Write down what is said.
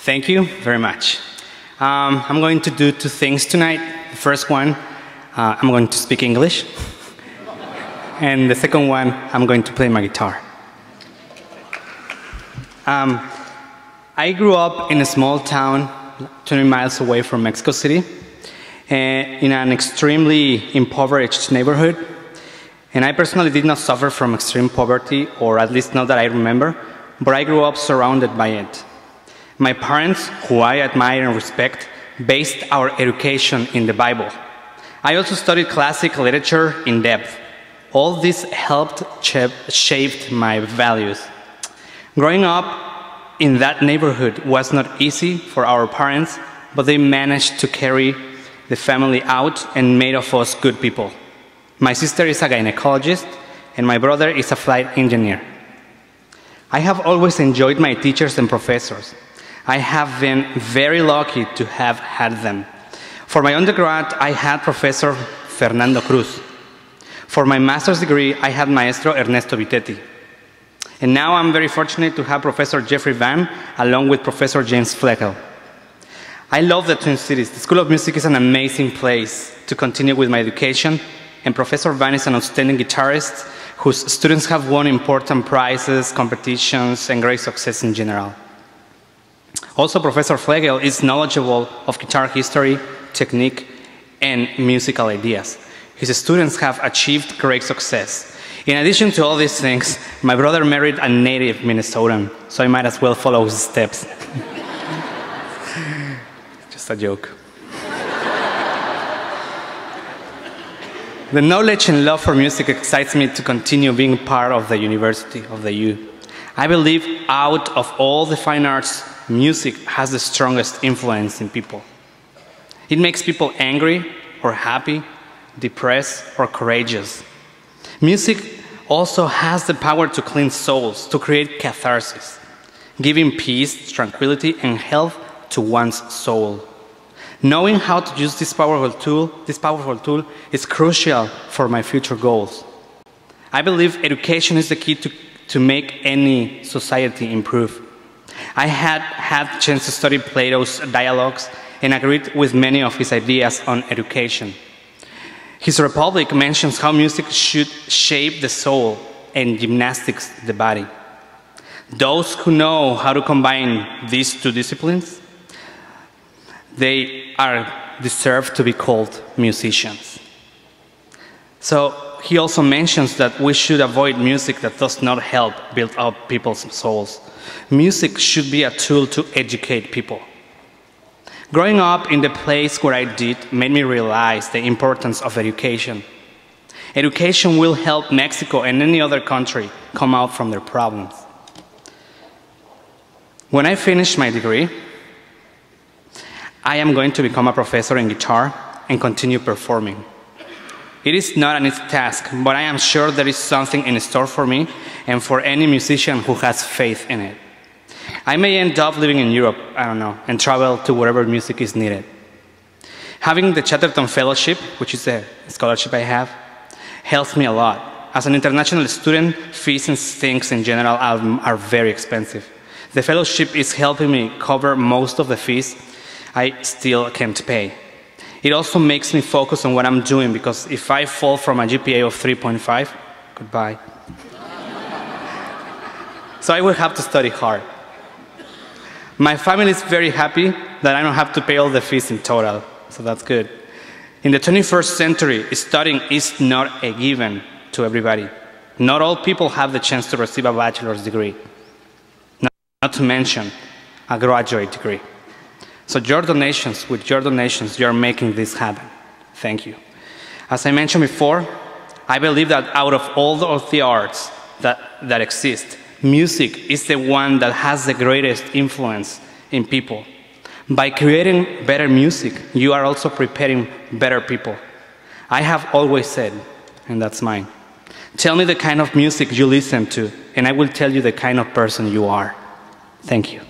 Thank you very much. I'm going to do two things tonight. The first one, I'm going to speak English. And the second one, I'm going to play my guitar. I grew up in a small town 20 miles away from Mexico City, in an extremely impoverished neighborhood. And I personally did not suffer from extreme poverty, or at least not that I remember, but I grew up surrounded by it. My parents, who I admire and respect, based our education in the Bible. I also studied classic literature in depth. All this helped shape my values. Growing up in that neighborhood was not easy for our parents, but they managed to carry the family out and made of us good people. My sister is a gynecologist, and my brother is a flight engineer. I have always enjoyed my teachers and professors. I have been very lucky to have had them. For my undergrad, I had Professor Fernando Cruz. For my master's degree, I had Maestro Ernesto Vitetti. And now I'm very fortunate to have Professor Jeffrey Van, along with Professor James Fleckel. I love the Twin Cities. The School of Music is an amazing place to continue with my education, and Professor Van is an outstanding guitarist whose students have won important prizes, competitions, and great success in general. Also, Professor Flegel is knowledgeable of guitar history, technique, and musical ideas. His students have achieved great success. In addition to all these things, my brother married a native Minnesotan, so I might as well follow his steps. Just a joke. The knowledge and love for music excites me to continue being part of the University of the U. I believe out of all the fine arts, music has the strongest influence in people. It makes people angry or happy, depressed or courageous. Music also has the power to cleanse souls, to create catharsis, giving peace, tranquility, and health to one's soul. Knowing how to use this powerful tool is crucial for my future goals. I believe education is the key to make any society improve. I had the chance to study Plato's dialogues and agreed with many of his ideas on education. His Republic mentions how music should shape the soul and gymnastics the body. Those who know how to combine these two disciplines, they deserve to be called musicians. So he also mentions that we should avoid music that does not help build up people's souls. Music should be a tool to educate people. Growing up in the place where I did made me realize the importance of education. Education will help Mexico and any other country come out from their problems. When I finish my degree, I am going to become a professor in guitar and continue performing. It is not an easy task, but I am sure there is something in store for me and for any musician who has faith in it. I may end up living in Europe, I don't know, and travel to wherever music is needed. Having the Chatterton Fellowship, which is a scholarship I have, helps me a lot. As an international student, fees and things in general are very expensive. The fellowship is helping me cover most of the fees I still can't pay. It also makes me focus on what I'm doing, because if I fall from a GPA of 3.5, goodbye. So I will have to study hard. My family is very happy that I don't have to pay all the fees in total, so that's good. In the 21st century, studying is not a given to everybody. Not all people have the chance to receive a bachelor's degree, not to mention a graduate degree. So with your donations, you're making this happen. Thank you. As I mentioned before, I believe that out of all of the arts that exist, music is the one that has the greatest influence in people. By creating better music, you are also preparing better people. I have always said, and that's mine, tell me the kind of music you listen to, and I will tell you the kind of person you are. Thank you.